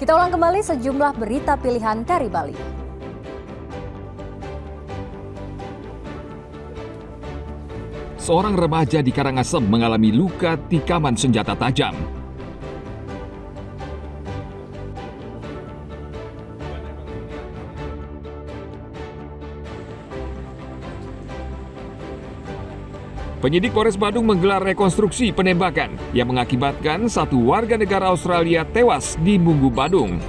Kita ulang kembali sejumlah berita pilihan dari Bali. Seorang remaja di Karangasem mengalami luka tikaman senjata tajam. Penyidik Polres Badung menggelar rekonstruksi penembakan yang mengakibatkan satu warga negara Australia tewas di Munggu, Badung.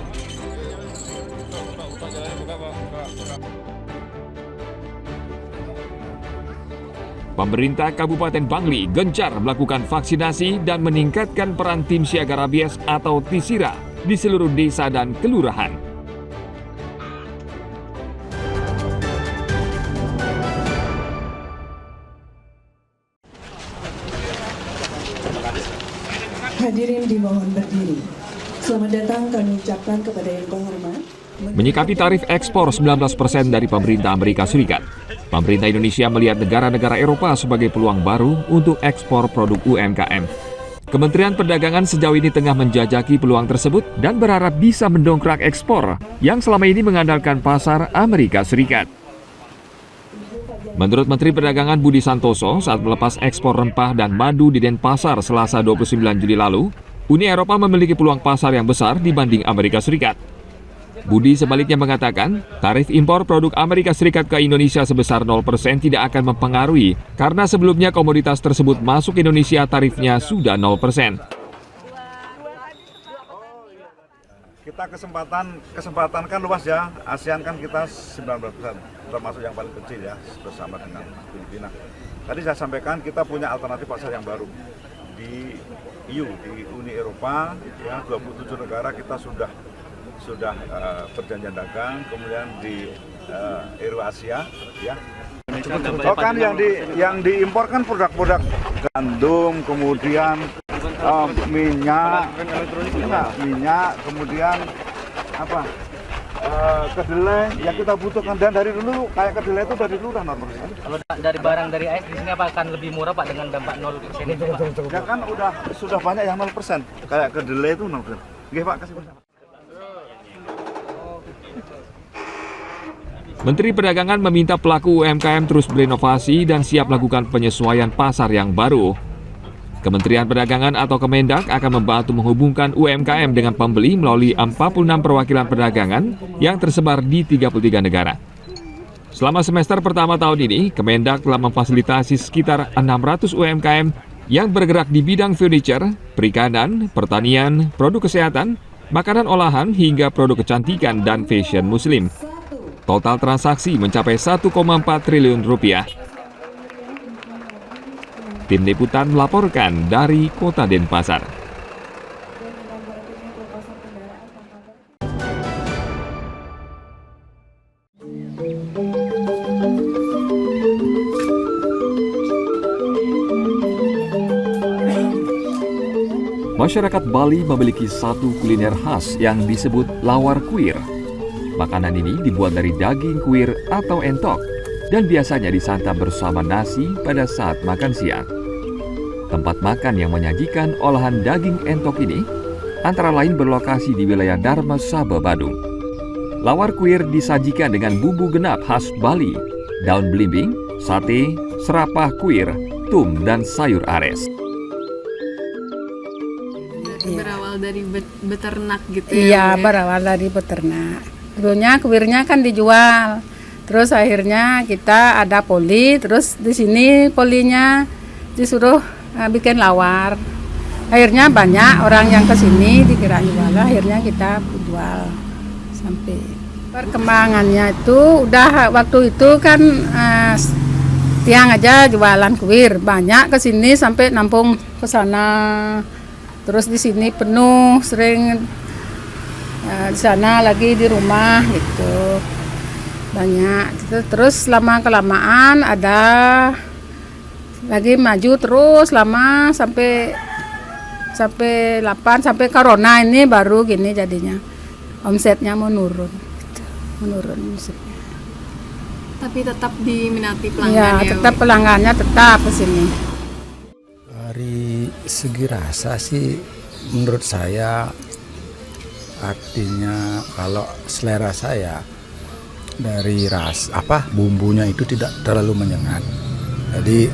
Pemerintah Kabupaten Bangli gencar melakukan vaksinasi dan meningkatkan peran tim siaga rabies atau TISIRA di seluruh desa dan kelurahan. Hadirin dimohon berdiri. Selamat datang kami ucapkan kepada yang terhormat. Menyikapi tarif ekspor 19% dari pemerintah Amerika Serikat, pemerintah Indonesia melihat negara-negara Eropa sebagai peluang baru untuk ekspor produk UMKM. Kementerian Perdagangan sejauh ini tengah menjajaki peluang tersebut dan berharap bisa mendongkrak ekspor yang selama ini mengandalkan pasar Amerika Serikat. Menurut Menteri Perdagangan Budi Santoso saat melepas ekspor rempah dan madu di Denpasar Selasa 29 Juli lalu, Uni Eropa memiliki peluang pasar yang besar dibanding Amerika Serikat. Budi sebaliknya mengatakan, tarif impor produk Amerika Serikat ke Indonesia sebesar 0% tidak akan mempengaruhi karena sebelumnya komoditas tersebut masuk Indonesia tarifnya sudah 0%. Kita kesempatan kan luas ya, ASEAN kan kita 19%, termasuk yang paling kecil ya, bersama dengan Filipina. Tadi saya sampaikan kita punya alternatif pasar yang baru di EU, di Uni Eropa, ya 27 negara kita sudah perjanjian dagang, kemudian di Eurasia, ya. Oh kan yang diimpor kan produk-produk gandum, kemudian minyak, kemudian apa? Kedelai yang kita butuhkan, dan dari dulu kayak kedelai itu dari dulu udah 0%. Kalau dari barang dari AS di sini apa akan lebih murah Pak dengan dampak 0% itu Pak? Ya kan sudah banyak yang 0%, kayak kedelai itu 0%. Oke Pak, kasih bersama. Menteri Perdagangan meminta pelaku UMKM terus berinovasi dan siap melakukan penyesuaian pasar yang baru. Kementerian Perdagangan atau Kemendak akan membantu menghubungkan UMKM dengan pembeli melalui 46 perwakilan perdagangan yang tersebar di 33 negara. Selama semester pertama tahun ini, Kemendak telah memfasilitasi sekitar 600 UMKM yang bergerak di bidang furniture, perikanan, pertanian, produk kesehatan, makanan olahan, hingga produk kecantikan dan fashion muslim. Total transaksi mencapai 1,4 triliun rupiah. Tim Liputan melaporkan dari Kota Denpasar. Masyarakat Bali memiliki satu kuliner khas yang disebut lawar kuir. Makanan ini dibuat dari daging kuir atau entok dan biasanya disantap bersama nasi pada saat makan siang. Tempat makan yang menyajikan olahan daging entok ini antara lain berlokasi di wilayah Dharmasaba, Badung. Lawar kuir disajikan dengan bumbu genap khas Bali, daun belimbing, sate, serapah kuir, tum, dan sayur ares. Berawal dari beternak gitu ya? Iya, berawal dari beternak. Dulunya kuirnya kan dijual. Terus akhirnya kita ada poli, terus di sini polinya disuruh bikin lawar. Akhirnya banyak orang yang ke sini dikira jual, akhirnya kita jual sampai perkembangannya itu udah waktu itu kan tiang aja jualan kuir, banyak ke sini sampai nampung ke sana. Terus di sini penuh, sering di sana lagi di rumah gitu. Banyak. Terus lama kelamaan ada lagi maju terus lama sampai 8 sampai corona ini baru gini jadinya omsetnya menurun gitu. Menurun omsetnya. Tapi tetap diminati pelanggannya. Ya, tetap pelanggannya tetap ke sini. Dari segi rasa sih menurut saya Artinya kalau selera saya dari bumbunya itu tidak terlalu menyengat. Jadi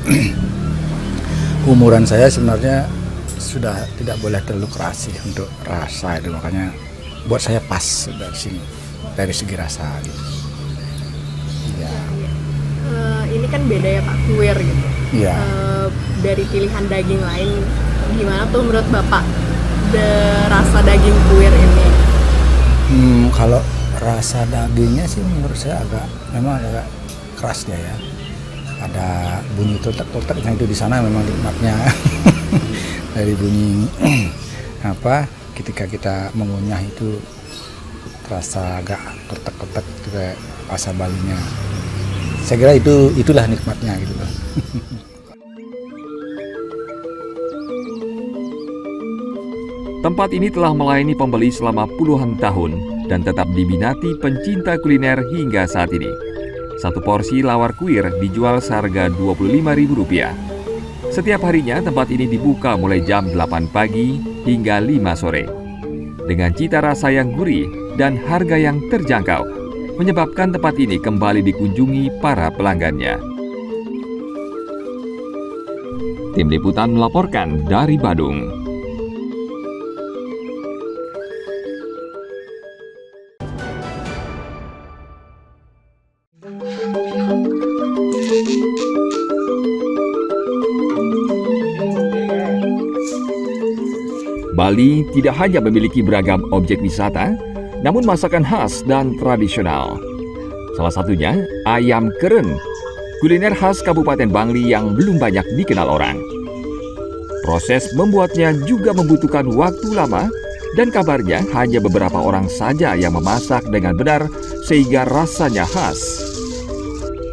umuran saya sebenarnya sudah tidak boleh terlalu keras sih untuk rasa itu, makanya buat saya pas dari sini dari segi rasa gitu. Ya. Ini kan beda ya Pak, kuir gitu. Iya. Dari pilihan daging lain, gimana tuh menurut Bapak rasa daging kuir ini? Kalau rasa dagingnya sih menurut saya memang agak keras dia ya. Ada bunyi totak-totak yang itu di sana memang nikmatnya. Dari bunyi ketika kita mengunyah itu terasa agak totak-totak itu kayak rasa Balinya. Saya kira itulah nikmatnya gitu loh. Tempat ini telah melayani pembeli selama puluhan tahun dan tetap diminati pencinta kuliner hingga saat ini. Satu porsi lawar kuir dijual seharga Rp25.000. Setiap harinya tempat ini dibuka mulai jam 8 pagi hingga 5 sore. Dengan cita rasa yang gurih dan harga yang terjangkau, menyebabkan tempat ini kembali dikunjungi para pelanggannya. Tim Liputan melaporkan dari Badung. Bali tidak hanya memiliki beragam objek wisata, namun masakan khas dan tradisional. Salah satunya ayam keren, kuliner khas Kabupaten Bangli yang belum banyak dikenal orang. Proses membuatnya juga membutuhkan waktu lama dan kabarnya hanya beberapa orang saja yang memasak dengan benar sehingga rasanya khas.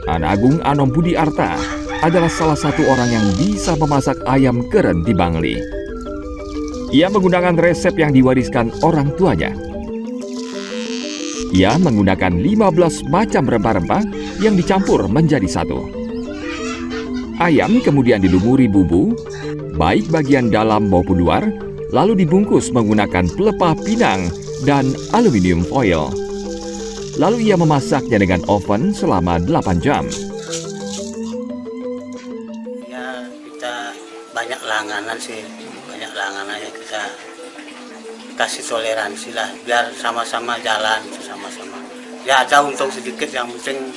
Anagung Anom Budi Arta adalah salah satu orang yang bisa memasak ayam keren di Bangli. Ia menggunakan resep yang diwariskan orang tuanya. Ia menggunakan 15 macam rempah-rempah yang dicampur menjadi satu. Ayam kemudian dilumuri bumbu, baik bagian dalam maupun luar, lalu dibungkus menggunakan pelepah pinang dan aluminium foil. Lalu ia memasaknya dengan oven selama 8 jam. Ya, kita banyak langganan sih. Langganannya kita kasih toleransi lah biar sama-sama jalan sama-sama ya, ada untung sedikit yang penting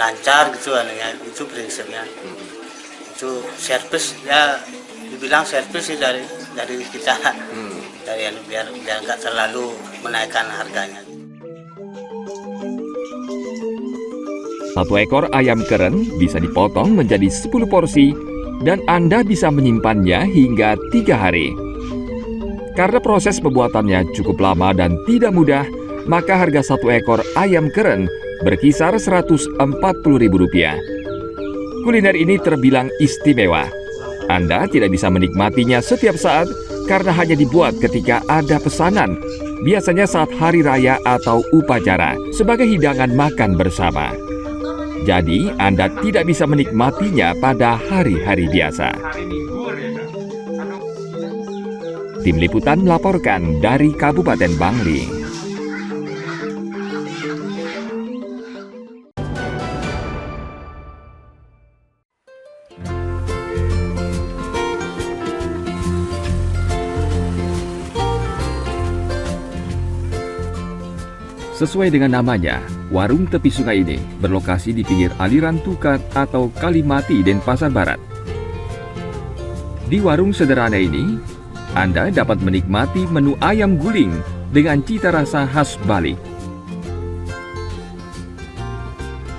lancar gitu ya, itu prinsipnya. Itu servis ya, dibilang servis sih dari kita dari biar nggak terlalu menaikkan harganya. Satu ekor ayam keren bisa dipotong menjadi 10 porsi dan Anda bisa menyimpannya hingga 3 hari. Karena proses pembuatannya cukup lama dan tidak mudah, maka harga satu ekor ayam keren berkisar Rp140.000. Kuliner ini terbilang istimewa. Anda tidak bisa menikmatinya setiap saat karena hanya dibuat ketika ada pesanan, biasanya saat hari raya atau upacara, sebagai hidangan makan bersama. Jadi, Anda tidak bisa menikmatinya pada hari-hari biasa. Tim Liputan melaporkan dari Kabupaten Bangli. Sesuai dengan namanya, warung tepi sungai ini berlokasi di pinggir aliran Tukat atau Kali Mati, Denpasar Barat. Di warung sederhana ini, Anda dapat menikmati menu ayam guling dengan cita rasa khas Bali.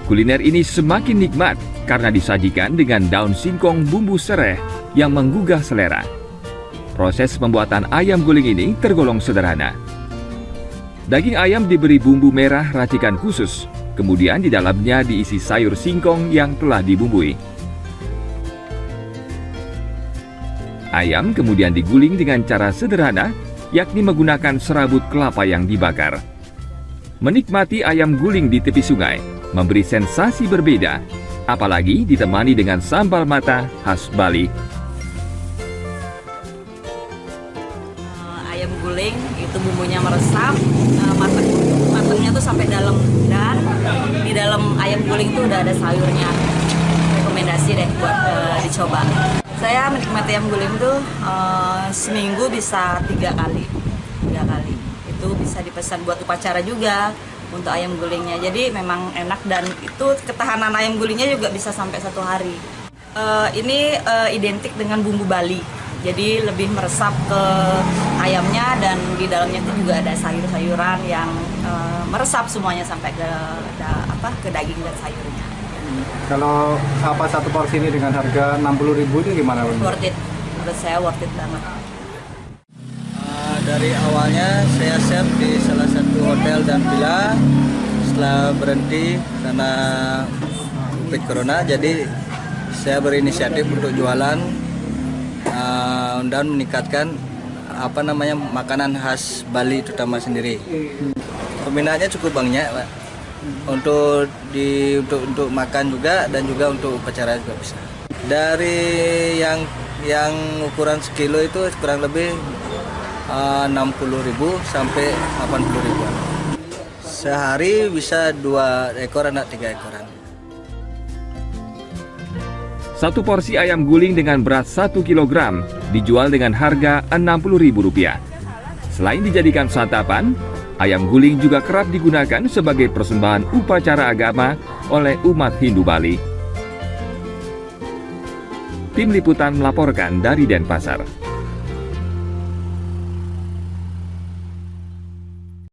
Kuliner ini semakin nikmat karena disajikan dengan daun singkong bumbu sereh yang menggugah selera. Proses pembuatan ayam guling ini tergolong sederhana. Daging ayam diberi bumbu merah racikan khusus, kemudian di dalamnya diisi sayur singkong yang telah dibumbui. Ayam kemudian diguling dengan cara sederhana, yakni menggunakan serabut kelapa yang dibakar. Menikmati ayam guling di tepi sungai memberi sensasi berbeda, apalagi ditemani dengan sambal mata khas Bali. Ayam guling itu bumbunya meresap, guling tuh udah ada sayurnya. Rekomendasi deh buat dicoba. Saya menikmati ayam guling tuh seminggu bisa 3 kali. Itu bisa dipesan buat upacara juga untuk ayam gulingnya. Jadi memang enak dan itu ketahanan ayam gulingnya juga bisa sampai 1 hari. Ini identik dengan bumbu Bali. Jadi lebih meresap ke ayamnya dan di dalamnya itu juga ada sayur-sayuran yang meresap semuanya sampai ke daging dan sayurnya. Kalau satu porsi ini dengan harga 60.000 itu gimana? Worth it, menurut saya worth it banget. Dari awalnya saya chef di salah satu hotel dan villa. Setelah berhenti karena COVID Corona, jadi saya berinisiatif untuk jualan dan meningkatkan makanan khas Bali terutama sendiri. Peminatnya cukup banyak, Pak. Untuk makan juga dan juga untuk upacara juga bisa. Dari yang ukuran sekilo itu kurang lebih 60.000 sampai 80.000. Sehari bisa 2 ekor atau 3 ekoran. Satu porsi ayam guling dengan berat 1 kg dijual dengan harga Rp60.000. Selain dijadikan santapan, ayam guling juga kerap digunakan sebagai persembahan upacara agama oleh umat Hindu Bali. Tim Liputan melaporkan dari Denpasar.